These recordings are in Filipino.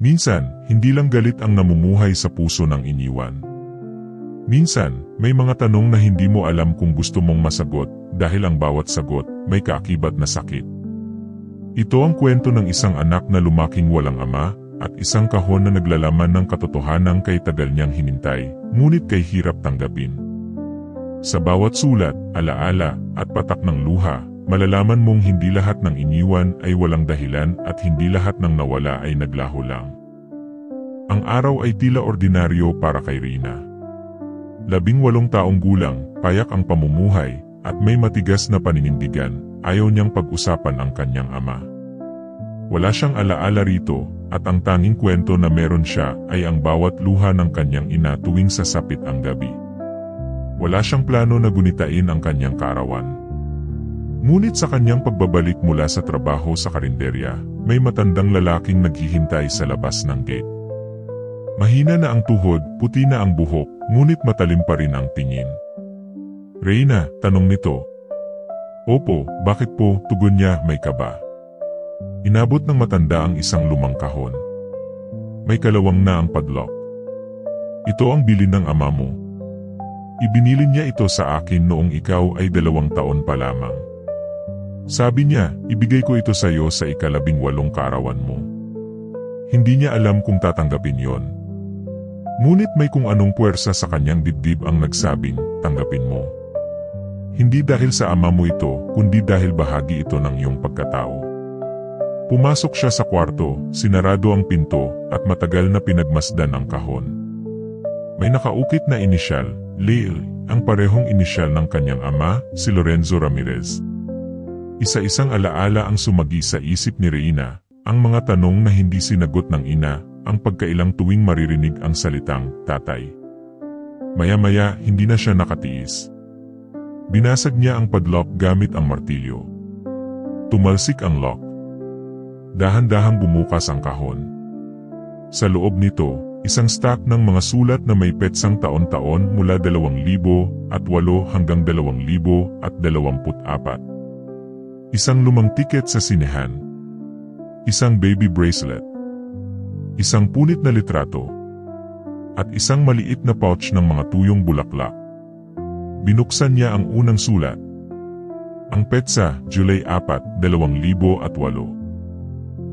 Minsan, hindi lang galit ang namumuhay sa puso ng iniwan. Minsan, may mga tanong na hindi mo alam kung gusto mong masagot dahil ang bawat sagot may kaakibat na sakit. Ito ang kwento ng isang anak na lumaking walang ama at isang kahon na naglalaman ng katotohanan kay tagal niyang hinintay, ngunit kay hirap tanggapin. Sa bawat sulat, alaala at patak ng luha, malalaman mong hindi lahat ng iniwan ay walang dahilan at hindi lahat ng nawala ay naglaho lang. Ang araw ay tila ordinaryo para kay Rina. 18 taong gulang, payak ang pamumuhay, at may matigas na paninindigan, ayaw niyang pag-usapan ang kanyang ama. Wala siyang alaala rito, at ang tanging kwento na meron siya ay ang bawat luha ng kanyang ina tuwing sasapit ang gabi. Wala siyang plano na gunitain ang kanyang kaarawan. Ngunit sa kanyang pagbabalik mula sa trabaho sa karinderya, may matandang lalaking naghihintay sa labas ng gate. Mahina na ang tuhod, puti na ang buhok, ngunit matalim pa rin ang tingin. "Reyna," tanong nito. "Opo, bakit po?" tugon niya, may kaba. Inabot ng matanda ang isang lumang kahon. May kalawang na ang padlock. "Ito ang bilin ng ama mo. Ibinili niya ito sa akin noong ikaw ay 2 taon pa lamang. Sabi niya, ibigay ko ito sa iyo sa 18 kaarawan mo." Hindi niya alam kung tatanggapin yon. Ngunit may kung anong puwersa sa kanyang dibdib ang nagsabing, tanggapin mo. Hindi dahil sa ama mo ito, kundi dahil bahagi ito ng iyong pagkatao. Pumasok siya sa kwarto, sinarado ang pinto, at matagal na pinagmasdan ang kahon. May nakaukit na inisyal, Lil, ang parehong inisyal ng kanyang ama, si Lorenzo Ramirez. Isa-isang alaala ang sumagi sa isip ni Reyna, ang mga tanong na hindi sinagot ng ina, ang pagkailang tuwing maririnig ang salitang, tatay. Maya-maya, hindi na siya nakatiis. Binasag niya ang padlock gamit ang martilyo. Tumalsik ang lock. Dahan-dahang bumukas ang kahon. Sa loob nito, isang stack ng mga sulat na may petsang taon-taon mula 2008 hanggang 2024. Isang lumang tiket sa sinehan. Isang baby bracelet. Isang punit na litrato. At isang maliit na pouch ng mga tuyong bulaklak. Binuksan niya ang unang sulat. Ang petsa, July 4, 2008.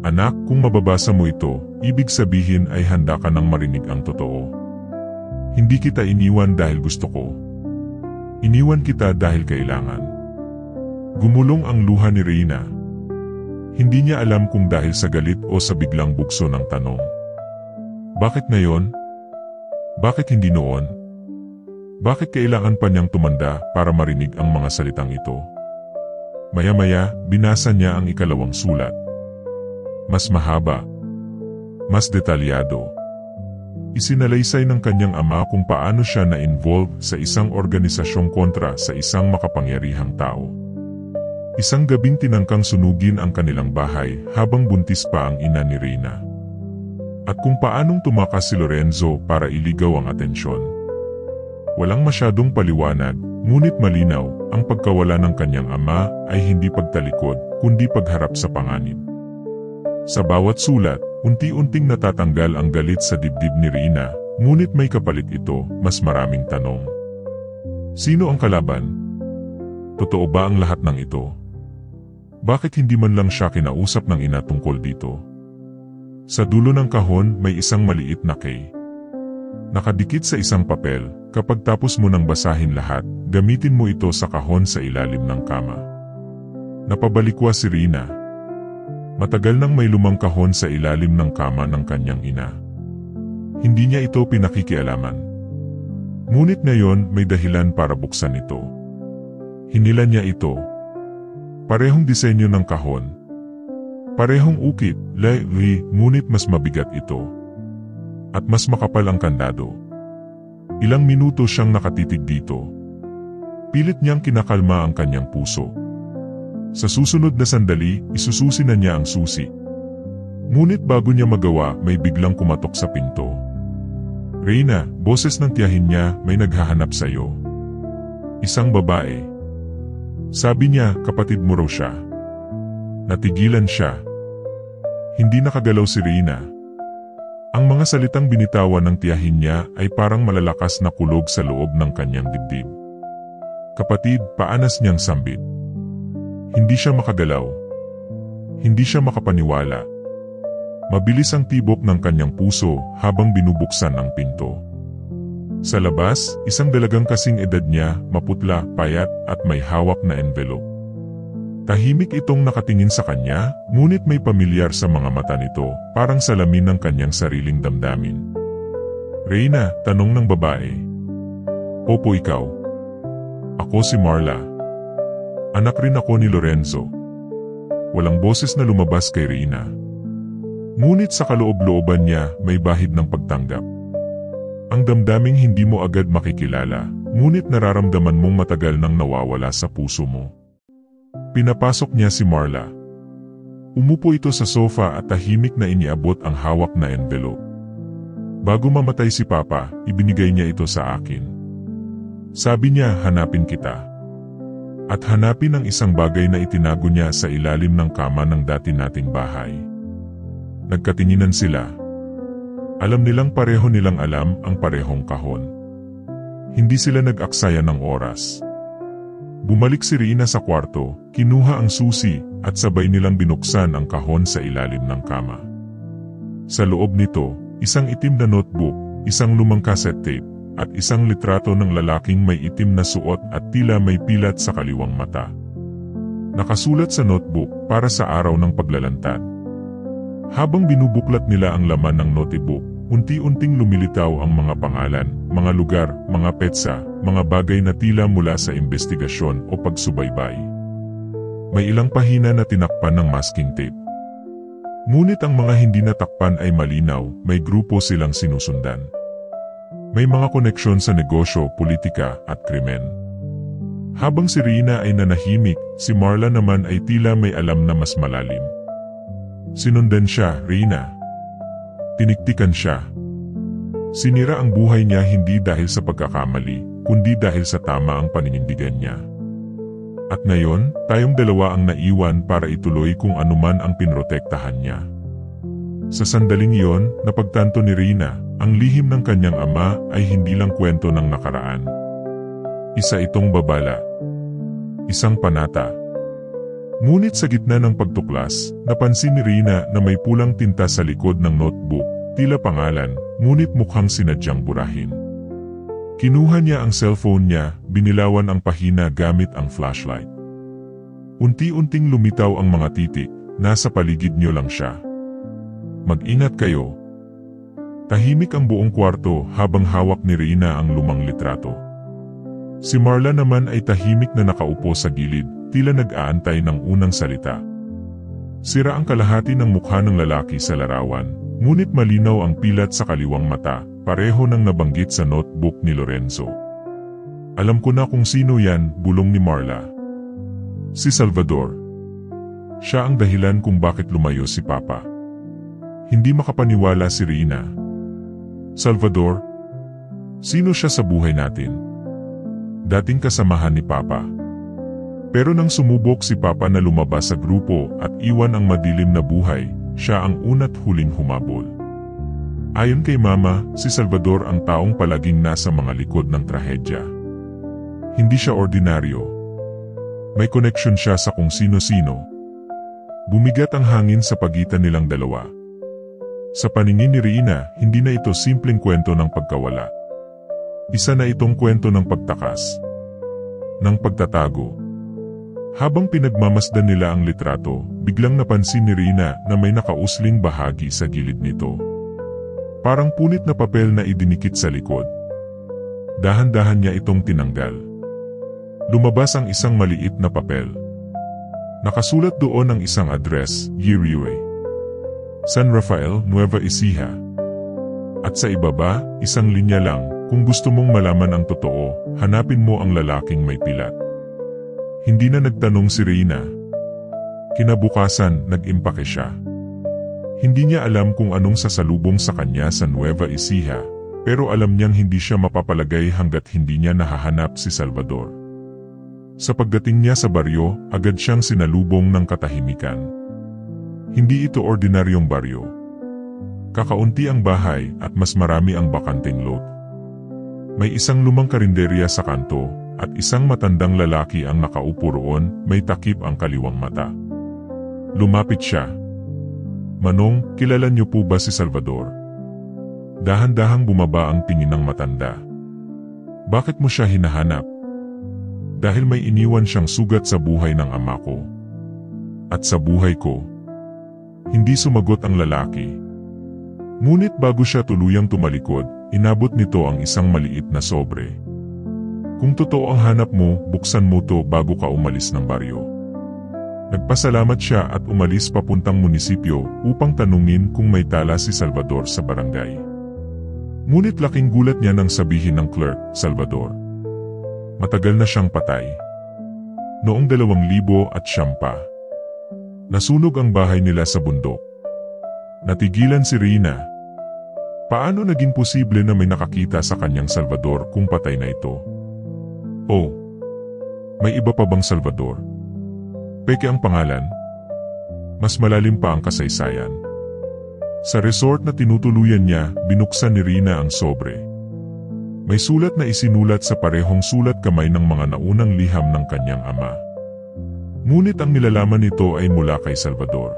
Anak, kung mababasa mo ito, ibig sabihin ay handa ka nang marinig ang totoo. Hindi kita iniwan dahil gusto ko. Iniwan kita dahil kailangan. Gumulong ang luha ni Reyna. Hindi niya alam kung dahil sa galit o sa biglang bugso ng tanong. Bakit ngayon? Bakit hindi noon? Bakit kailangan pa niyang tumanda para marinig ang mga salitang ito? Maya-maya, binasa niya ang ikalawang sulat. Mas mahaba. Mas detalyado. Isinalaysay ng kanyang ama kung paano siya na-involve sa isang organisasyong kontra sa isang makapangyarihang tao. Isang gabing tinangkang sunugin ang kanilang bahay habang buntis pa ang ina ni Reyna. At kung paanong tumakas si Lorenzo para iligaw ang atensyon. Walang masyadong paliwanag, ngunit malinaw, ang pagkawala ng kanyang ama ay hindi pagtalikod, kundi pagharap sa panganib. Sa bawat sulat, unti-unting natatanggal ang galit sa dibdib ni Reyna, ngunit may kapalit ito, mas maraming tanong. Sino ang kalaban? Totoo ba ang lahat ng ito? Bakit hindi man lang siya kinausap ng ina tungkol dito? Sa dulo ng kahon may isang maliit na K. Nakadikit sa isang papel, kapag tapos mo nang basahin lahat, gamitin mo ito sa kahon sa ilalim ng kama. Napabalikwa si Reyna. Matagal nang may lumang kahon sa ilalim ng kama ng kanyang ina. Hindi niya ito pinakikialaman. Ngunit ngayon may dahilan para buksan ito. Hinilan niya ito. Parehong disenyo ng kahon. Parehong ukit, ngunit mas mabigat ito. At mas makapal ang kandado. Ilang minuto siyang nakatitig dito. Pilit niyang kinakalma ang kanyang puso. Sa susunod na sandali, isususi na niya ang susi. Ngunit bago niya magawa, may biglang kumatok sa pinto. Reyna, boses ng tiyahin niya, may naghahanap sa iyo. Isang babae. Sabi niya, kapatid mo raw siya. Natigilan siya. Hindi nakagalaw si Reyna. mga salitang binitawan ng tiyahin niya ay parang malalakas na kulog sa loob ng kanyang dibdib. Kapatid, paanas niyang sambit. Hindi siya makagalaw. Hindi siya makapaniwala. Mabilis ang tibok ng kanyang puso habang binubuksan ang pinto. Sa labas, isang dalagang kasing edad niya, maputla, payat at may hawak na envelope. Tahimik itong nakatingin sa kanya, ngunit may pamilyar sa mga mata nito, parang salamin ng kanyang sariling damdamin. "Reyna," tanong ng babae. "Opo, ikaw." "Ako si Marla. Anak rin ako ni Lorenzo." Walang boses na lumabas kay Reyna. Ngunit sa kaloob-looban niya may bahid ng pagtanggap. Ang damdaming hindi mo agad makikilala, ngunit nararamdaman mong matagal nang nawawala sa puso mo. Pinapasok niya si Marla. Umupo ito sa sofa at tahimik na iniabot ang hawak na envelope. "Bago mamatay si Papa, ibinigay niya ito sa akin. Sabi niya, hanapin kita. At hanapin ang isang bagay na itinago niya sa ilalim ng kama ng dati nating bahay." Nagkatinginan sila. Alam nilang pareho nilang alam ang parehong kahon. Hindi sila nag-aksaya ng oras. Bumalik si Reyna sa kwarto, kinuha ang susi, at sabay nilang binuksan ang kahon sa ilalim ng kama. Sa loob nito, isang itim na notebook, isang lumang cassette tape, at isang litrato ng lalaking may itim na suot at tila may pilat sa kaliwang mata. Nakasulat sa notebook, "Para sa araw ng paglalantad." Habang binubuklat nila ang laman ng notebook, unti-unting lumilitaw ang mga pangalan, mga lugar, mga petsa, mga bagay na tila mula sa investigasyon o pagsubaybay. May ilang pahina na tinakpan ng masking tape. Ngunit ang mga hindi natakpan ay malinaw, may grupo silang sinusundan. May mga koneksyon sa negosyo, politika, at krimen. Habang si Reyna ay nanahimik, si Marla naman ay tila may alam na mas malalim. Sinundan siya, Reyna. Tiniktikan siya. Sinira ang buhay niya hindi dahil sa pagkakamali, kundi dahil sa tama ang paninindigan niya. At ngayon, tayong dalawa ang naiwan para ituloy kung anuman ang pinrotektahan niya. Sa sandaling iyon, napagtanto ni Reyna, ang lihim ng kanyang ama ay hindi lang kwento ng nakaraan. Isa itong babala. Isang panata. Ngunit sa gitna ng pagtuklas, napansin ni Reyna na may pulang tinta sa likod ng notebook, tila pangalan, ngunit mukhang sinadyang burahin. Kinuha niya ang cellphone niya, binilawan ang pahina gamit ang flashlight. Unti-unting lumitaw ang mga titik, nasa paligid niyo lang siya. "Mag-ingat kayo." Tahimik ang buong kwarto habang hawak ni Reyna ang lumang litrato. Si Marla naman ay tahimik na nakaupo sa gilid, tila nag-aantay ng unang salita. Sira ang kalahati ng mukha ng lalaki sa larawan, ngunit malinaw ang pilat sa kaliwang mata, pareho ng nabanggit sa notebook ni Lorenzo. "Alam ko na kung sino yan," bulong ni Marla. "Si Salvador. Siya ang dahilan kung bakit lumayo si Papa." Hindi makapaniwala si Reyna. "Salvador? Sino siya sa buhay natin?" "Dating kasamahan ni Papa. Pero nang sumubok si Papa na lumabas sa grupo at iwan ang madilim na buhay, siya ang una't huling humabol." Ayon kay Mama, si Salvador ang taong palaging nasa mga likod ng trahedya. Hindi siya ordinaryo. May koneksyon siya sa kung sino-sino. Bumigat ang hangin sa pagitan nilang dalawa. Sa paningin ni Reyna, hindi na ito simpleng kwento ng pagkawala. Isa na itong kwento ng pagtakas, ng pagtatago. Habang pinagmamasdan nila ang litrato, biglang napansin ni Reyna na may nakausling bahagi sa gilid nito. Parang punit na papel na idinikit sa likod. Dahan-dahan niya itong tinanggal. Lumabas ang isang maliit na papel. Nakasulat doon ang isang address, Yiriwe, San Rafael, Nueva Ecija. At sa ibaba, isang linya lang, "Kung gusto mong malaman ang totoo, hanapin mo ang lalaking may pilat." Hindi na nagtanong si Reyna. Kinabukasan, nag-impake siya. Hindi niya alam kung anong sasalubong sa kanya sa Nueva Ecija, pero alam niyang hindi siya mapapalagay hanggat hindi niya nahahanap si Salvador. Sa pagdating niya sa baryo, agad siyang sinalubong ng katahimikan. Hindi ito ordinaryong baryo. Kakaunti ang bahay at mas marami ang bakanteng lot. May isang lumang karinderya sa kanto at isang matandang lalaki ang nakaupo roon, may takip ang kaliwang mata. Lumapit siya. "Manong, kilala niyo po ba si Salvador?" Dahan-dahang bumaba ang tingin ng matanda. "Bakit mo siya hinahanap?" "Dahil may iniwan siyang sugat sa buhay ng ama ko. At sa buhay ko." Hindi sumagot ang lalaki. Ngunit bago siya tuluyang tumalikod, inabot nito ang isang maliit na sobre. "Kung totoo ang hanap mo, buksan mo to bago ka umalis ng baryo." Nagpasalamat siya at umalis papuntang munisipyo upang tanungin kung may tala si Salvador sa barangay. Ngunit laking gulat niya nang sabihin ng clerk, Salvador. Matagal na siyang patay. Noong 2000 pa. Nasunog ang bahay nila sa bundok. Natigilan si Rina. Paano naging posible na may nakakita sa kanyang Salvador kung patay na ito? Oh, may iba pa bang Salvador? Peke ang pangalan? Mas malalim pa ang kasaysayan. Sa resort na tinutuluyan niya, binuksan ni Rina ang sobre. May sulat na isinulat sa parehong sulat kamay ng mga naunang liham ng kanyang ama. Ngunit ang nilalaman nito ay mula kay Salvador.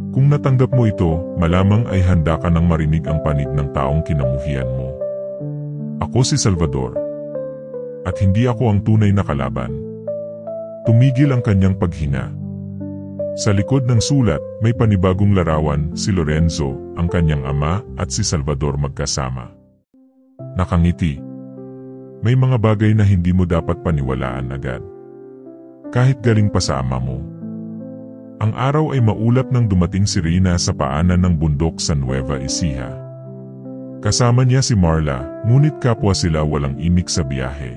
Kung natanggap mo ito, malamang ay handa ka nang marinig ang panig ng taong kinamuhian mo. Ako si Salvador. At hindi ako ang tunay na kalaban. Tumigil ang kanyang paghinga. Sa likod ng sulat, may panibagong larawan, si Lorenzo, ang kanyang ama, at si Salvador magkasama. Nakangiti. May mga bagay na hindi mo dapat paniwalaan agad. Kahit galing pa sa ama mo. Ang araw ay maulap nang dumating si Rina sa paanan ng bundok sa Nueva Ecija. Kasama niya si Marla, ngunit kapwa sila walang imik sa biyahe.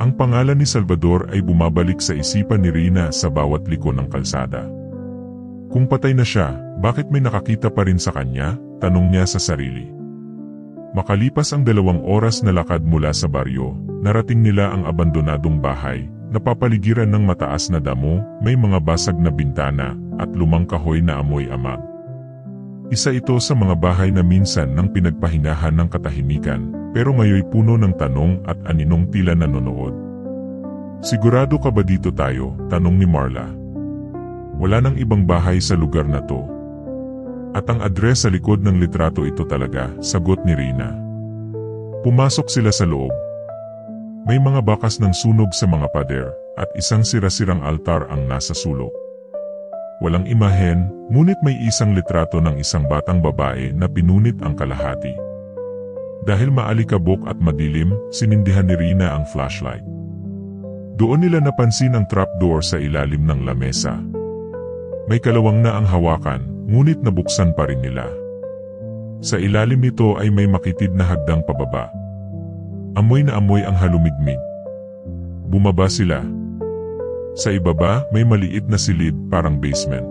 Ang pangalan ni Salvador ay bumabalik sa isipan ni Rina sa bawat liko ng kalsada. Kung patay na siya, bakit may nakakita pa rin sa kanya? Tanong niya sa sarili. Makalipas ang 2 oras na lakad mula sa baryo, narating nila ang abandonadong bahay. Napapaligiran ng mataas na damo, may mga basag na bintana, at lumang kahoy na amoy amag. Isa ito sa mga bahay na minsan nang pinagpahinahan ng katahimikan, pero ngayoy puno ng tanong at aninong tila nanonood. "Sigurado ka ba dito tayo?" tanong ni Marla. "Wala nang ibang bahay sa lugar na to. At ang address sa likod ng litrato ito talaga," sagot ni Rina. Pumasok sila sa loob. May mga bakas ng sunog sa mga pader, at isang sira-sirang altar ang nasa sulok. Walang imahen, ngunit may isang litrato ng isang batang babae na pinunit ang kalahati. Dahil maalikabok at madilim, sinindihan ni Rina ang flashlight. Doon nila napansin ang trapdoor sa ilalim ng lamesa. May kalawang na ang hawakan, ngunit nabuksan pa rin nila. Sa ilalim nito ay may makitid na hagdang pababa. Amoy na amoy ang halumigmig. Bumaba sila. Sa ibaba, may maliit na silid, parang basement.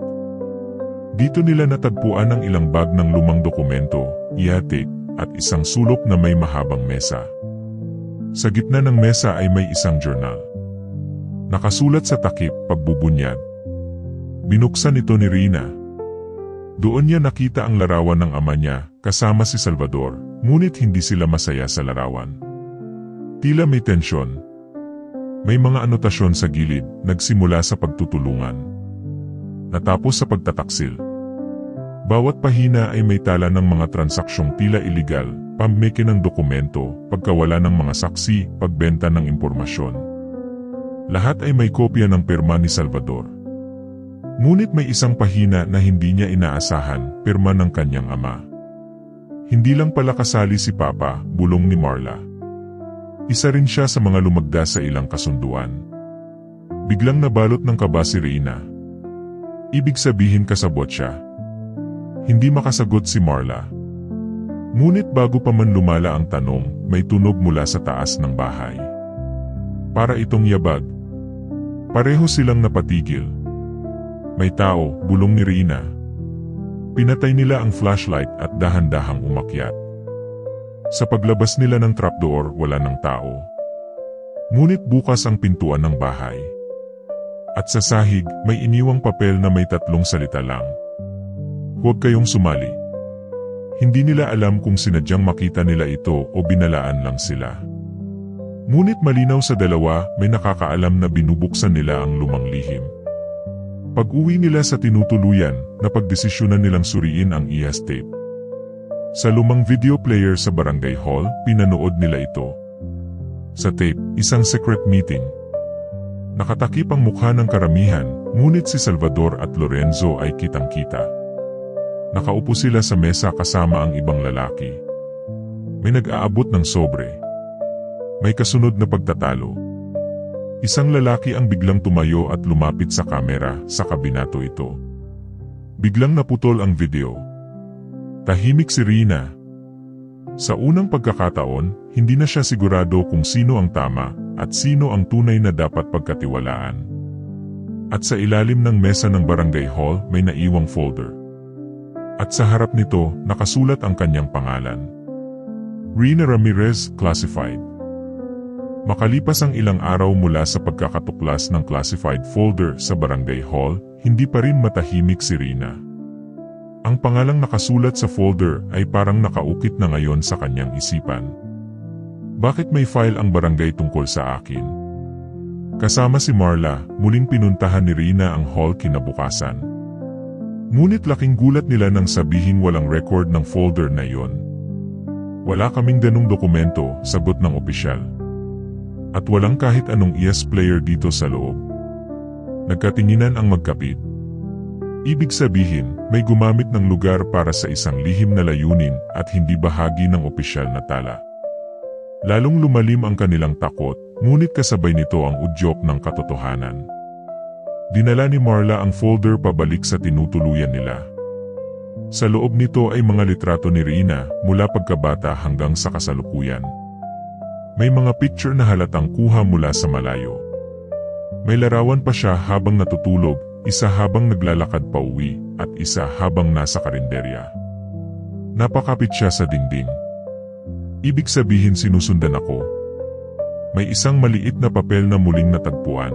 Dito nila natagpuan ang ilang bag ng lumang dokumento, ihatik, at isang sulok na may mahabang mesa. Sa gitna ng mesa ay may isang journal. Nakasulat sa takip, pagbubunyag. Binuksan ito ni Rina. Doon niya nakita ang larawan ng ama niya, kasama si Salvador, ngunit hindi sila masaya sa larawan. Tila may tensyon. May mga anotasyon sa gilid, nagsimula sa pagtutulungan. Natapos sa pagtataksil. Bawat pahina ay may tala ng mga transaksyong tila iligal, pamimiki ng dokumento, pagkawala ng mga saksi, pagbenta ng impormasyon. Lahat ay may kopya ng pirma ni Salvador. Ngunit may isang pahina na hindi niya inaasahan, pirma ng kanyang ama. Hindi lang pala kasali si Papa, bulong ni Marla. Isa rin siya sa mga lumagda sa ilang kasunduan. Biglang nabalot ng kaba si Rina. Ibig sabihin kasabot siya. Hindi makasagot si Marla. Ngunit bago pa man lumala ang tanong, may tunog mula sa taas ng bahay. Para itong yabag. Pareho silang napatigil. May tao, bulong ni Rina. Pinatay nila ang flashlight at dahan-dahang umakyat. Sa paglabas nila ng trapdoor, wala ng tao. Ngunit bukas ang pintuan ng bahay. At sa sahig, may iniwang papel na may 3 salita lang. Huwag kayong sumali. hindi nila alam kung sinadyang makita nila ito o binalaan lang sila. Ngunit malinaw sa dalawa, may nakakaalam na binubuksan nila ang lumang lihim. Pag-uwi nila sa tinutuluyan, napagdesisyonan nilang suriin ang IAS tape. Sa lumang video player sa barangay hall, pinanood nila ito. Sa tape, isang secret meeting. Nakatakip ang mukha ng karamihan, ngunit si Salvador at Lorenzo ay kitang-kita. Nakaupo sila sa mesa kasama ang ibang lalaki. May nag-aabot ng sobre. May kasunod na pagtatalo. Isang lalaki ang biglang tumayo at lumapit sa kamera sa kabinato ito. Biglang naputol ang video. Tahimik si Rina. Sa unang pagkakataon, hindi na siya sigurado kung sino ang tama at sino ang tunay na dapat pagkatiwalaan. At sa ilalim ng mesa ng barangay hall may naiwang folder. At sa harap nito, nakasulat ang kanyang pangalan. Rina Ramirez, Classified. Makalipas ang ilang araw mula sa pagkakatuklas ng classified folder sa barangay hall, hindi pa rin matahimik si Rina. Ang pangalang nakasulat sa folder ay parang nakaukit na ngayon sa kanyang isipan. Bakit may file ang barangay tungkol sa akin? Kasama si Marla, muling pinuntahan ni Rina ang hall kinabukasan. Ngunit laking gulat nila nang sabihing walang record ng folder na iyon. Wala kaming ganung dokumento, sagot ng opisyal. At walang kahit anong IAS player dito sa loob. Nagkatinginan ang magkapit. Ibig sabihin, may gumamit ng lugar para sa isang lihim na layunin at hindi bahagi ng opisyal na tala. Lalong lumalim ang kanilang takot, ngunit kasabay nito ang udyok ng katotohanan. Dinala ni Marla ang folder pabalik sa tinutuluyan nila. Sa loob nito ay mga litrato ni Rina mula pagkabata hanggang sa kasalukuyan. May mga picture na halatang kuha mula sa malayo. May larawan pa siya habang natutulog, isa habang naglalakad pa uwi, at isa habang nasa karinderya. Napakapit siya sa dingding. Ibig sabihin sinusundan ako. May isang maliit na papel na muling natagpuan.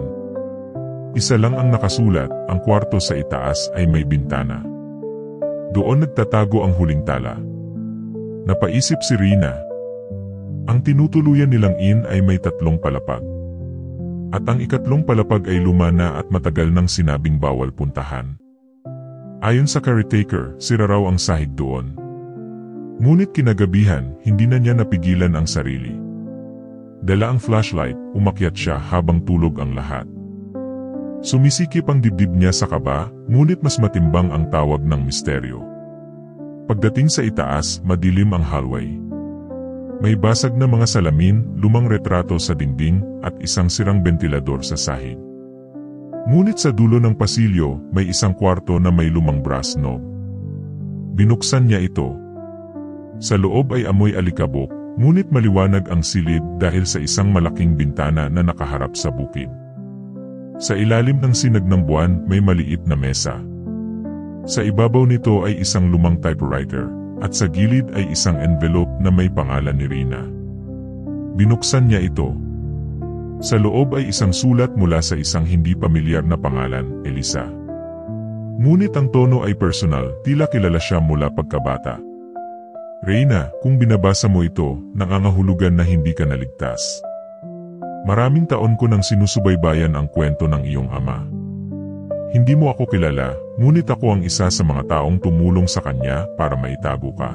Isa lang ang nakasulat, ang kwarto sa itaas ay may bintana. Doon nagtatago ang huling tala. Napaisip si Rina. Ang tinutuluyan nilang inn ay may 3 palapag. At ang ikatlong palapag ay luma na at matagal nang sinabing bawal puntahan. Ayon sa caretaker, sira raw ang sahig doon. Ngunit kinagabihan, hindi na niya napigilan ang sarili. Dala ang flashlight, umakyat siya habang tulog ang lahat. Sumisikip ang dibdib niya sa kaba, ngunit mas matimbang ang tawag ng misteryo. Pagdating sa itaas, madilim ang hallway. May basag na mga salamin, lumang retrato sa dingding, at isang sirang bentilador sa sahig. Ngunit sa dulo ng pasilyo, may isang kwarto na may lumang brass knob. Binuksan niya ito. Sa loob ay amoy alikabok, ngunit maliwanag ang silid dahil sa isang malaking bintana na nakaharap sa bukid. Sa ilalim ng sinag ng buwan, may maliit na mesa. Sa ibabaw nito ay isang lumang typewriter. At sa gilid ay isang envelope na may pangalan ni Rina. Binuksan niya ito. Sa loob ay isang sulat mula sa isang hindi pamilyar na pangalan, Elisa. Ngunit ang tono ay personal, tila kilala siya mula pagkabata. Rina, kung binabasa mo ito, nangangahulugan na hindi ka naligtas. Maraming taon ko nang sinusubaybayan ang kwento ng iyong ama. Hindi mo ako kilala, ngunit ako ang isa sa mga taong tumulong sa kanya para maitago ka.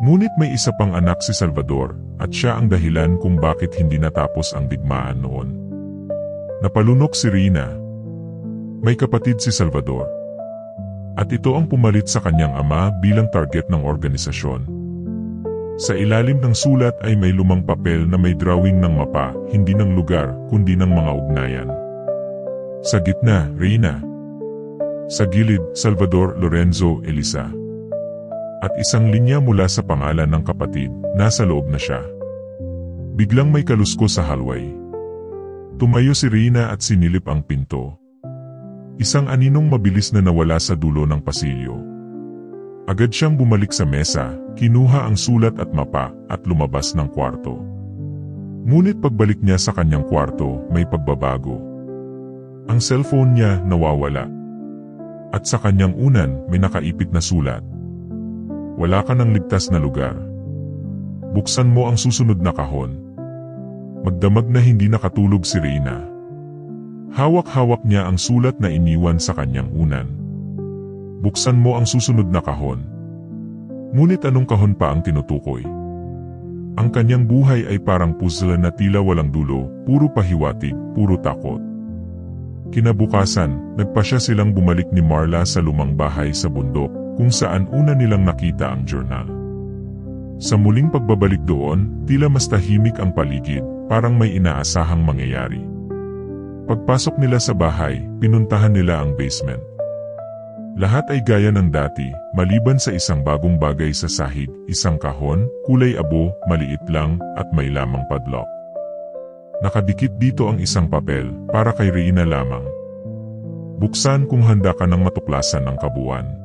Ngunit may isa pang anak si Salvador, at siya ang dahilan kung bakit hindi natapos ang digmaan noon. Napalunok si Rina. May kapatid si Salvador. At ito ang pumalit sa kanyang ama bilang target ng organisasyon. Sa ilalim ng sulat ay may lumang papel na may drawing ng mapa, hindi ng lugar, kundi ng mga ugnayan. Sa gitna, Rina. Sa gilid, Salvador, Lorenzo, Elisa. At isang linya mula sa pangalan ng kapatid, nasa loob na siya. Biglang may kaluskos sa hallway. Tumayo si Rina at sinilip ang pinto. Isang aninong mabilis na nawala sa dulo ng pasilyo. Agad siyang bumalik sa mesa, kinuha ang sulat at mapa, at lumabas ng kwarto. Ngunit pagbalik niya sa kanyang kwarto, may pagbabago. Ang cellphone niya nawawala. At sa kanyang unan may nakaipit na sulat. Wala ka ng ligtas na lugar. Buksan mo ang susunod na kahon. Magdamag na hindi nakatulog si Reyna. Hawak-hawak niya ang sulat na iniwan sa kanyang unan. Buksan mo ang susunod na kahon. Ngunit anong kahon pa ang tinutukoy? Ang kanyang buhay ay parang puzzle na tila walang dulo, puro pahiwatig, puro takot. Kinabukasan, nagpasya silang bumalik ni Marla sa lumang bahay sa bundok, kung saan una nilang nakita ang journal. Sa muling pagbabalik doon, tila mas tahimik ang paligid, parang may inaasahang mangyayari. Pagpasok nila sa bahay, pinuntahan nila ang basement. Lahat ay gaya ng dati, maliban sa isang bagong bagay sa sahig, isang kahon, kulay abo, maliit lang, at may lamang padlock. Nakadikit dito ang isang papel, para kay Reyna lamang. Buksan kung handa ka ng matuklasan ang kabuuan.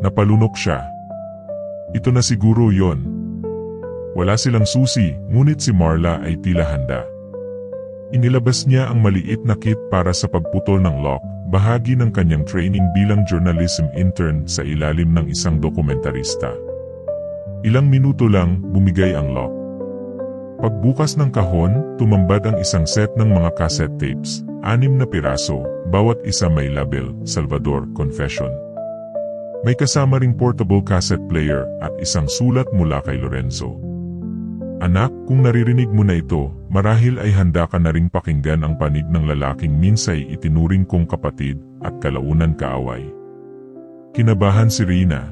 Napalunok siya. Ito na siguro yon. Wala silang susi, ngunit si Marla ay tila handa. Inilabas niya ang maliit na kit para sa pagputol ng lock, bahagi ng kanyang training bilang journalism intern sa ilalim ng isang dokumentarista. Ilang minuto lang, bumigay ang lock. Pagbukas ng kahon, tumambad ang isang set ng mga cassette tapes, 6 na piraso, bawat isa may label, Salvador Confession. May kasama ring portable cassette player at isang sulat mula kay Lorenzo. Anak, kung naririnig mo na ito, marahil ay handa ka na ring pakinggan ang panig ng lalaking minsay itinuring kong kapatid at kalaunan kaaway. Kinabahan si Reyna.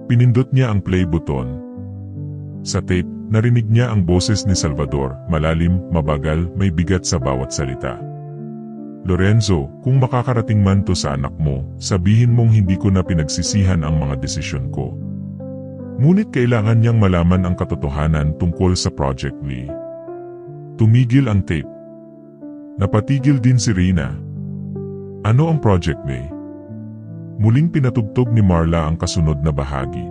Pinindot niya ang play button. Sa tape, narinig niya ang boses ni Salvador, malalim, mabagal, may bigat sa bawat salita. Lorenzo, kung makakarating man to sa anak mo, sabihin mong hindi ko na pinagsisihan ang mga desisyon ko. Ngunit kailangan niyang malaman ang katotohanan tungkol sa Project Lee. Tumigil ang tape. Napatigil din si Reyna. Ano ang Project Lee? Muling pinatugtog ni Marla ang kasunod na bahagi.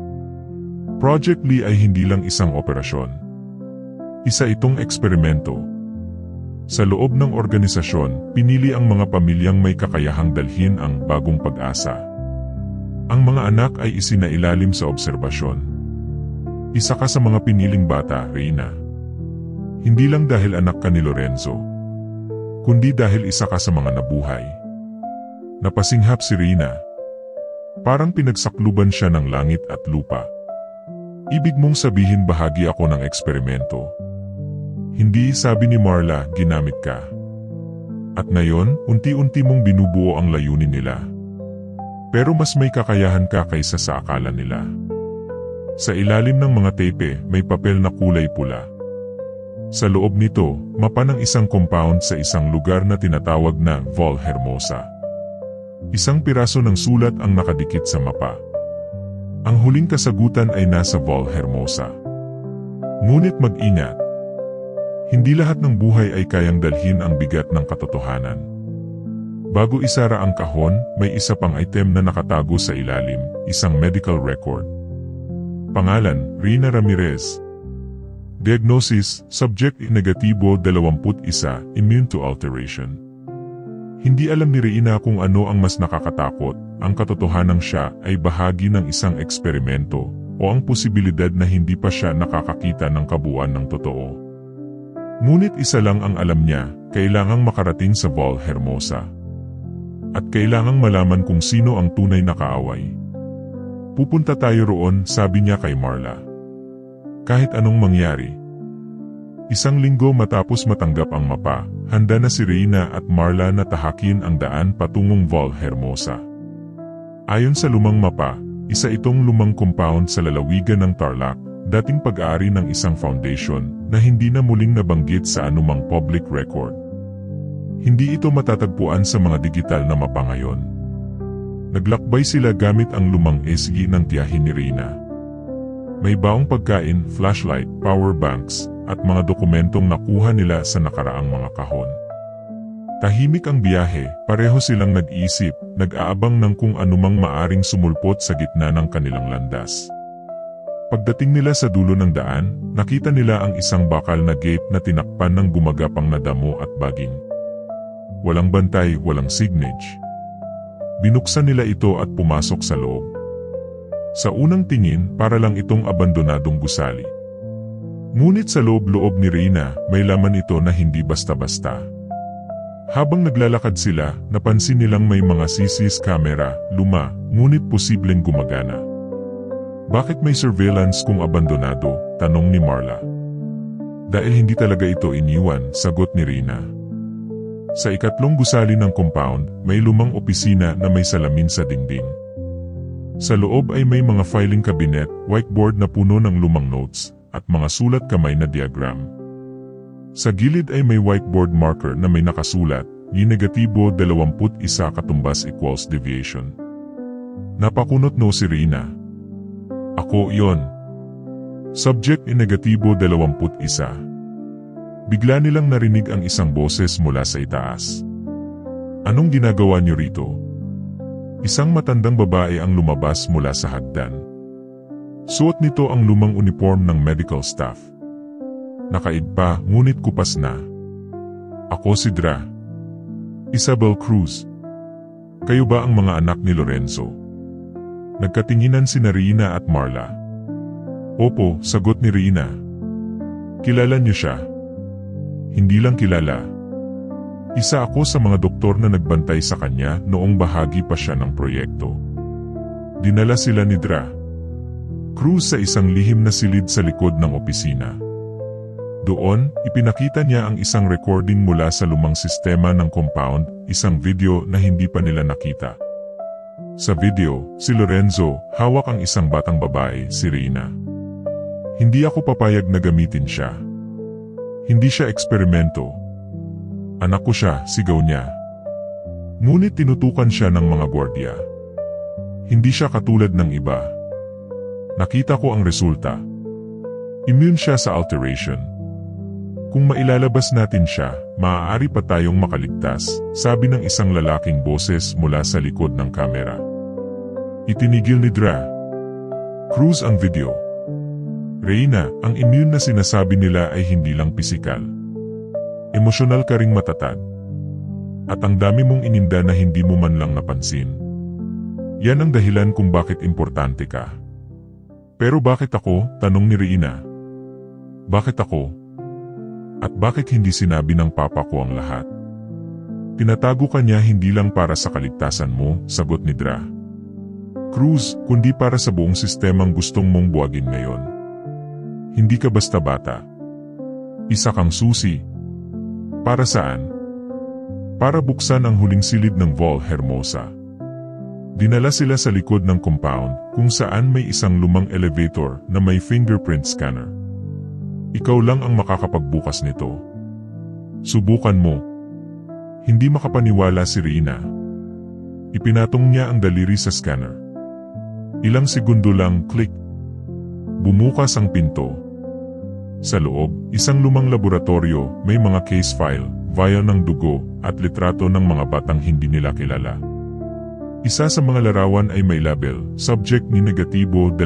Project Lee ay hindi lang isang operasyon. Isa itong eksperimento. Sa loob ng organisasyon, pinili ang mga pamilyang may kakayahang dalhin ang bagong pag-asa. Ang mga anak ay isinailalim sa obserbasyon. Isa ka sa mga piniling bata, Reyna. Hindi lang dahil anak ka ni Lorenzo, kundi dahil isa ka sa mga nabuhay. Napasinghap si Reyna. Parang pinagsakluban siya ng langit at lupa. Ibig mong sabihin bahagi ako ng eksperimento. Hindi, sabi ni Marla, ginamit ka. At ngayon, unti-unti mong binubuo ang layunin nila. Pero mas may kakayahan ka kaysa sa akala nila. Sa ilalim ng mga tape, may papel na kulay pula. Sa loob nito, mapa ng isang compound sa isang lugar na tinatawag na Val Hermosa. Isang piraso ng sulat ang nakadikit sa mapa. Ang huling kasagutan ay nasa Val Hermosa. Ngunit mag-ingat. Hindi lahat ng buhay ay kayang dalhin ang bigat ng katotohanan. Bago isara ang kahon, may isa pang item na nakatago sa ilalim, isang medical record. Pangalan, Reyna Ramirez. Diagnosis, subject negatibo 21, immune to alteration. Hindi alam ni Reyna kung ano ang mas nakakatakot, ang katotohanang siya ay bahagi ng isang eksperimento, o ang posibilidad na hindi pa siya nakakakita ng kabuuan ng totoo. Ngunit isa lang ang alam niya, kailangang makarating sa Val Hermosa. At kailangang malaman kung sino ang tunay na kaaway. Pupunta tayo roon, sabi niya kay Marla. Kahit anong mangyari. Isang linggo matapos matanggap ang mapa, handa na si Reyna at Marla na tahakin ang daan patungong Val Hermosa. Ayon sa lumang mapa, isa itong lumang compound sa lalawigan ng Tarlac, dating pag-aari ng isang foundation na hindi na muling nabanggit sa anumang public record. Hindi ito matatagpuan sa mga digital na mapa ngayon. Naglakbay sila gamit ang lumang SG ng tiyahin ni Reyna. May baong pagkain, flashlight, power banks, at mga dokumentong nakuha nila sa nakaraang mga kahon. Tahimik ang biyahe, pareho silang nag-isip, nag-aabang ng kung anumang maaring sumulpot sa gitna ng kanilang landas. Pagdating nila sa dulo ng daan, nakita nila ang isang bakal na gate na tinakpan ng gumagapang na damo at baging. Walang bantay, walang signage. Binuksan nila ito at pumasok sa loob. Sa unang tingin, para lang itong abandonadong gusali. Ngunit sa loob-loob ni Reyna, may laman ito na hindi basta-basta. Habang naglalakad sila, napansin nilang may mga CCTV camera, luma, ngunit posibleng gumagana. Bakit may surveillance kung abandonado? Tanong ni Marla. Dahil hindi talaga ito iniwan, sagot ni Reyna. Sa ikatlong gusali ng compound, may lumang opisina na may salamin sa dingding. Sa loob ay may mga filing cabinet, whiteboard na puno ng lumang notes, at mga sulat kamay na diagram. Sa gilid ay may whiteboard marker na may nakasulat, Y-21 katumbas equals deviation. Napakunot no si Reyna. Ako yon. Subject Y-21. Bigla nilang narinig ang isang boses mula sa itaas. Anong ginagawa niyo rito? Isang matandang babae ang lumabas mula sa hagdan. Suot nito ang lumang uniform ng medical staff. Nakaid pa, ngunit kupas na. Ako si Dra. Isabel Cruz. Kayo ba ang mga anak ni Lorenzo? Nagkatinginan si Reyna at Marla. Opo, sagot ni Reyna. Kilala niyo siya? Hindi lang kilala. Isa ako sa mga doktor na nagbantay sa kanya noong bahagi pa siya ng proyekto. Dinala sila ni Dra. Cruz sa isang lihim na silid sa likod ng opisina. Doon, ipinakita niya ang isang recording mula sa lumang sistema ng compound, isang video na hindi pa nila nakita. Sa video, si Lorenzo, hawak ang isang batang babae, si Reyna. Hindi ako papayag na gamitin siya. Hindi siya eksperimento. Anak ko siya, sigaw niya. Ngunit tinutukan siya ng mga gwardiya. Hindi siya katulad ng iba. Nakita ko ang resulta. Immune siya sa alteration. Kung mailalabas natin siya, maaari pa tayong makaligtas, sabi ng isang lalaking boses mula sa likod ng kamera. Itinigil ni Dra. Cruz ang video. Reyna, ang immune na sinasabi nila ay hindi lang pisikal. Emosyonal ka ring matatag. At ang dami mong ininda na hindi mo man lang napansin. Yan ang dahilan kung bakit importante ka. Pero bakit ako? Tanong ni Reyna. Bakit ako? At bakit hindi sinabi ng papa ko ang lahat? Tinatago ka niya hindi lang para sa kaligtasan mo, sagot ni Dra. Cruz, kundi para sa buong sistemang gustong mong buwagin ngayon. Hindi ka basta bata. Isa kang susi. Para saan? Para buksan ang huling silid ng Val Hermosa. Dinala sila sa likod ng compound kung saan may isang lumang elevator na may fingerprint scanner. Ikaw lang ang makakapagbukas nito. Subukan mo. Hindi makapaniwala si Reyna. Ipinatong niya ang daliri sa scanner. Ilang segundo lang, click. Bumukas ang pinto. Sa loob, isang lumang laboratorio, may mga case file, vial ng dugo, at litrato ng mga batang hindi nila kilala. Isa sa mga larawan ay may label, Subject Y-22.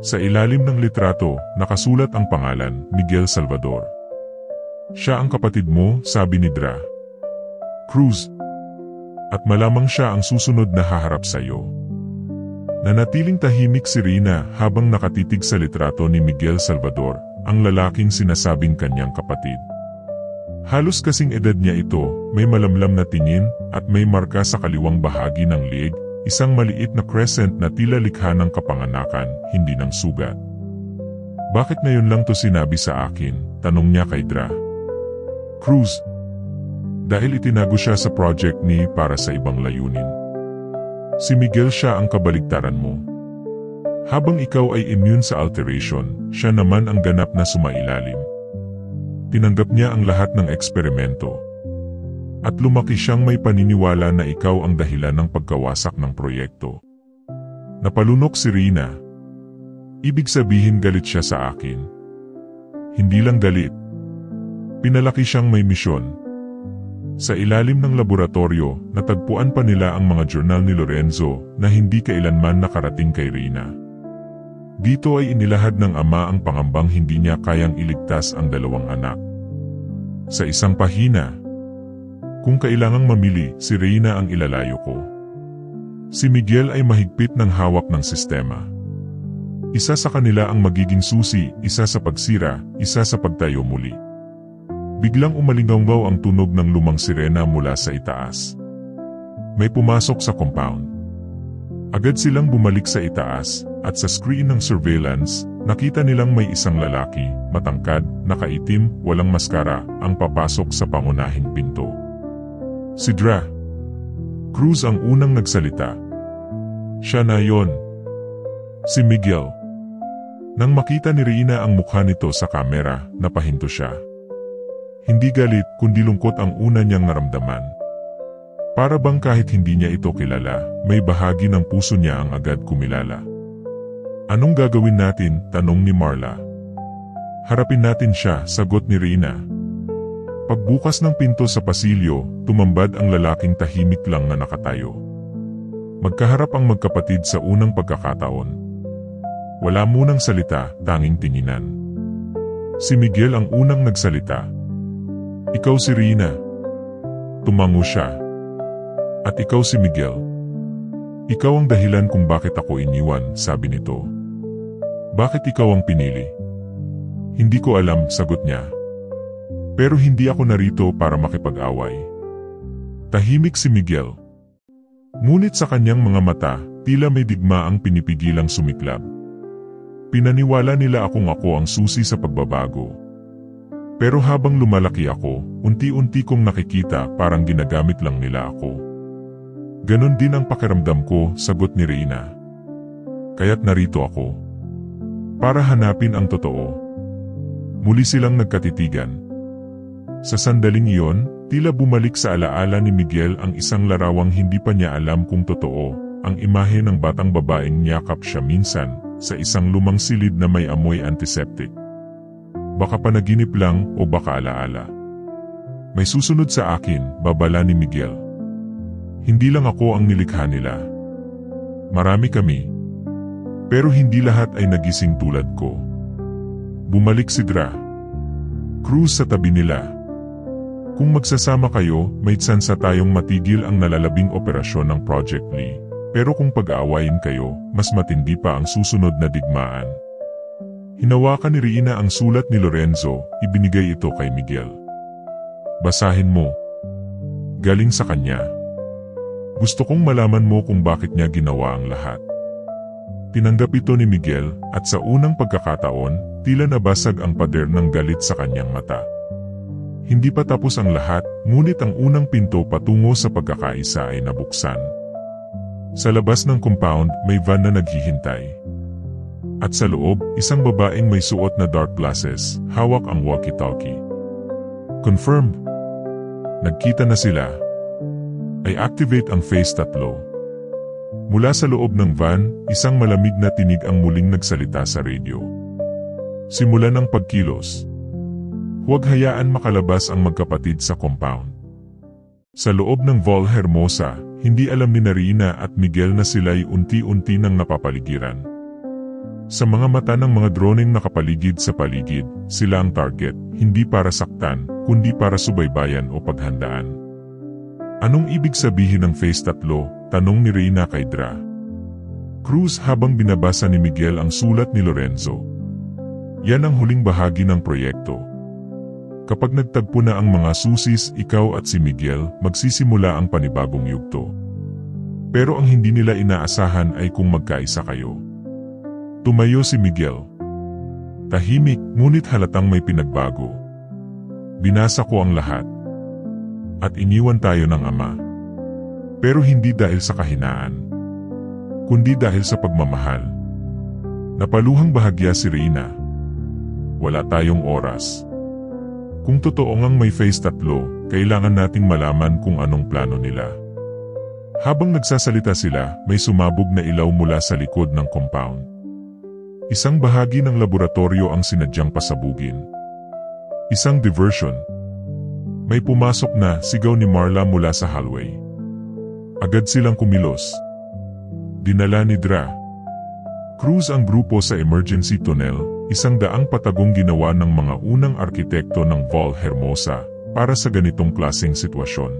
Sa ilalim ng litrato, nakasulat ang pangalan, Miguel Salvador. Siya ang kapatid mo, sabi ni Dra. Cruz. At malamang siya ang susunod na haharap sa iyo. Nanatiling tahimik si Reyna habang nakatitig sa litrato ni Miguel Salvador, ang lalaking sinasabing kanyang kapatid. Halos kasing edad niya ito, may malamlam na tingin, at may marka sa kaliwang bahagi ng liig, isang maliit na crescent na tila likha ng kapanganakan, hindi ng sugat. Bakit ngayon lang to sinabi sa akin? Tanong niya kay Dra. Cruz. Dahil itinago siya sa project ni para sa ibang layunin. Si Miguel siya ang kabaligtaran mo. Habang ikaw ay immune sa alteration, siya naman ang ganap na sumailalim. Tinanggap niya ang lahat ng eksperimento. At lumaki siyang may paniniwala na ikaw ang dahilan ng pagkawasak ng proyekto. Napalunok si Reyna. Ibig sabihin galit siya sa akin. Hindi lang galit. Pinalaki siyang may misyon. Sa ilalim ng laboratorio, natagpuan pa nila ang mga journal ni Lorenzo na hindi kailanman nakarating kay Reyna. Dito ay inilahad ng ama ang pangambang hindi niya kayang iligtas ang dalawang anak. Sa isang pahina, kung kailangang mamili, si Reyna ang ilalayo ko. Si Miguel ay mahigpit ng hawak ng sistema. Isa sa kanila ang magiging susi, isa sa pagsira, isa sa pagtayo muli. Biglang umalinggaw ang tunog ng lumang sirena mula sa itaas. May pumasok sa compound. Agad silang bumalik sa itaas, at sa screen ng surveillance, nakita nilang may isang lalaki, matangkad, nakaitim, walang maskara, ang papasok sa pangunahing pinto. Si Dra. Cruz ang unang nagsalita. Siya na yon. Si Miguel. Nang makita ni Reina ang mukha nito sa kamera, napahinto siya. Hindi galit, kundi lungkot ang una niyang naramdaman. Para bang kahit hindi niya ito kilala, may bahagi ng puso niya ang agad kumilala. Anong gagawin natin? Tanong ni Marla. Harapin natin siya, sagot ni Reina. Pagbukas ng pinto sa pasilyo, tumambad ang lalaking tahimik lang na nakatayo. Magkaharap ang magkapatid sa unang pagkakataon. Wala munang salita, tanging tinginan. Si Miguel ang unang nagsalita. Ikaw si Reina. Tumango siya. At ikaw si Miguel. Ikaw ang dahilan kung bakit ako iniwan, sabi nito. Bakit ikaw ang pinili? Hindi ko alam, sagot niya. Pero hindi ako narito para makipag-away. Tahimik si Miguel. Ngunit sa kanyang mga mata, tila may digma ang pinipigilang sumiklab. Pinaniwala nila akong ako ang susi sa pagbabago. Pero habang lumalaki ako, unti-unti kong nakikita parang ginagamit lang nila ako. Ganon din ang pakiramdam ko, sagot ni Reina. Kaya't narito ako. Para hanapin ang totoo. Muli silang nagkatitigan. Sa sandaling iyon, tila bumalik sa alaala ni Miguel ang isang larawang hindi pa niya alam kung totoo, ang imahe ng batang babaeng niyakap siya minsan, sa isang lumang silid na may amoy antiseptic. Baka panaginip lang o baka alaala. May susunod sa akin, babala ni Miguel. Hindi lang ako ang nilikha nila. Marami kami. Pero hindi lahat ay nagising tulad ko. Bumalik si Dra. Cruz sa tabi nila. Kung magsasama kayo, may tsansa tayong matigil ang nalalabing operasyon ng Project Lee. Pero kung pag-aawayin kayo, mas matindi pa ang susunod na digmaan. Hinawakan ni Reina ang sulat ni Lorenzo, ibinigay ito kay Miguel. Basahin mo. Galing sa kanya. Gusto kong malaman mo kung bakit niya ginawa ang lahat. Tinanggap ito ni Miguel, at sa unang pagkakataon, tila nabasag ang pader ng galit sa kanyang mata. Hindi pa tapos ang lahat, ngunit ang unang pinto patungo sa pagkakaisa ay nabuksan. Sa labas ng compound, may van na naghihintay. At sa loob, isang babaeng may suot na dark glasses, hawak ang walkie-talkie. Confirmed. Nagkita na sila. I activate ang phase 3. Mula sa loob ng van, isang malamig na tinig ang muling nagsalita sa radio. Simulan ang pagkilos. Huwag hayaan makalabas ang magkapatid sa compound. Sa loob ng Val Hermosa, hindi alam ni Reina at Miguel na sila'y unti-unti nang napapaligiran. Sa mga mata ng mga droneng nakapaligid sa paligid, sila ang target, hindi para saktan, kundi para subaybayan o paghandaan. Anong ibig sabihin ng phase 3? Tanong ni Reina kay Dra. Cruz habang binabasa ni Miguel ang sulat ni Lorenzo. Yan ang huling bahagi ng proyekto. Kapag nagtagpo na ang mga susis, ikaw at si Miguel, magsisimula ang panibagong yugto. Pero ang hindi nila inaasahan ay kung magkaisa kayo. Tumayo si Miguel. Tahimik, ngunit halatang may pinagbago. Binasa ko ang lahat. At iniwan tayo ng ama. Pero hindi dahil sa kahinaan. Kundi dahil sa pagmamahal. Napaluhang bahagya si Reina. Wala tayong oras. Kung totoo ngang may phase 3, kailangan nating malaman kung anong plano nila. Habang nagsasalita sila, may sumabog na ilaw mula sa likod ng compound. Isang bahagi ng laboratorio ang sinadyang pasabugin. Isang diversion. May pumasok na, sigaw ni Marla mula sa hallway. Agad silang kumilos. Dinala ni Dra. Cruz ang grupo sa emergency tunnel, 100 patagong ginawa ng mga unang arkitekto ng Val Hermosa para sa ganitong klaseng sitwasyon.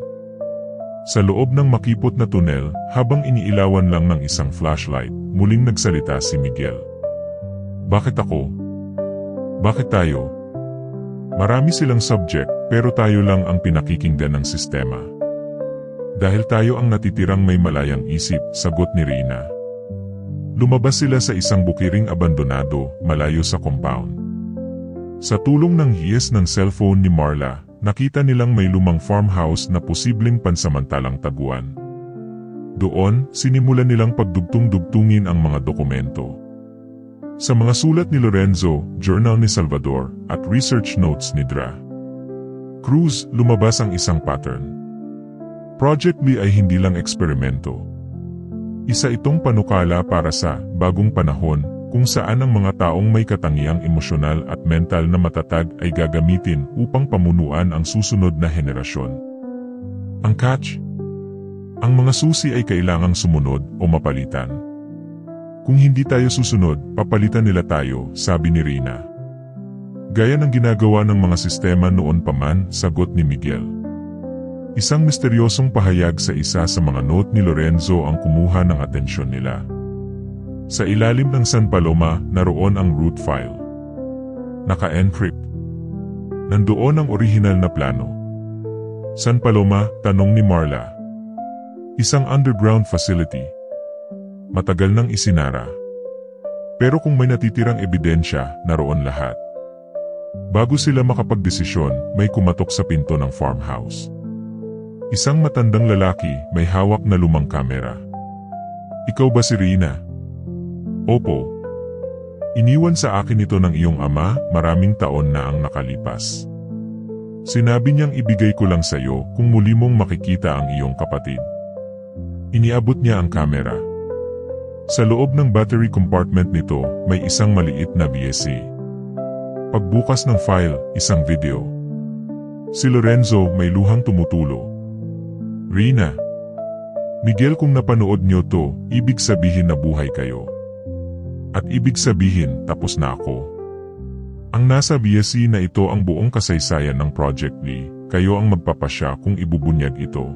Sa loob ng makipot na tunel, habang iniilawan lang ng isang flashlight, muling nagsalita si Miguel. Bakit ako? Bakit tayo? Marami silang subject, pero tayo lang ang pinakikinggan ng sistema. Dahil tayo ang natitirang may malayang isip, sagot ni Rina. Lumabas sila sa isang bukiring abandonado, malayo sa compound. Sa tulong ng hiyas ng cellphone ni Marla, nakita nilang may lumang farmhouse na posibleng pansamantalang taguan. Doon, sinimulan nilang pagdugtong-dugtungin ang mga dokumento. Sa mga sulat ni Lorenzo, journal ni Salvador, at research notes ni Dra. Cruz, lumabas ang isang pattern. Project B ay hindi lang eksperimento. Isa itong panukala para sa bagong panahon kung saan ang mga taong may katangiang emosyonal at mental na matatag ay gagamitin upang pamunuan ang susunod na henerasyon. Ang catch? Ang mga susi ay kailangang sumunod o mapalitan. Kung hindi tayo susunod, papalitan nila tayo, sabi ni Rina. Gaya ng ginagawa ng mga sistema noon pa man, sagot ni Miguel. Isang misteryosong pahayag sa isa sa mga note ni Lorenzo ang kumuha ng atensyon nila. Sa ilalim ng San Paloma, naroon ang root file. Naka-encrypt. Nandoon ang orihinal na plano. San Paloma, tanong ni Marla. Isang underground facility. Matagal nang isinara. Pero kung may natitirang ebidensya, naroon lahat. Bago sila makapagdesisyon, may kumatok sa pinto ng farmhouse. Isang matandang lalaki, may hawak na lumang kamera. Ikaw ba si Rina? Opo. Iniwan sa akin ito ng iyong ama, maraming taon na ang nakalipas. Sinabi niyang ibigay ko lang sa iyo kung muli mong makikita ang iyong kapatid. Iniabot niya ang kamera. Sa loob ng battery compartment nito, may isang maliit na VSC. Pagbukas ng file, isang video. Si Lorenzo may luhang tumutulo. Rina. Miguel, kung napanood niyo to, ibig sabihin na buhay kayo. At ibig sabihin, tapos na ako. Ang nasa VSC na ito ang buong kasaysayan ng Project Lee, kayo ang magpapasya kung ibubunyag ito.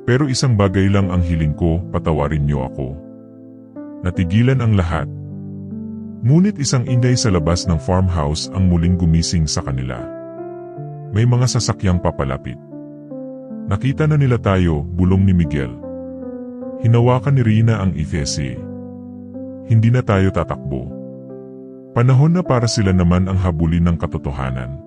Pero isang bagay lang ang hiling ko, patawarin niyo ako. Natigilan ang lahat. Ngunit isang ingay sa labas ng farmhouse ang muling gumising sa kanila. May mga sasakyang papalapit. Nakita na nila tayo, bulong ni Miguel. Hinawakan ni Rina ang VSC. Hindi na tayo tatakbo. Panahon na para sila naman ang habulin ng katotohanan.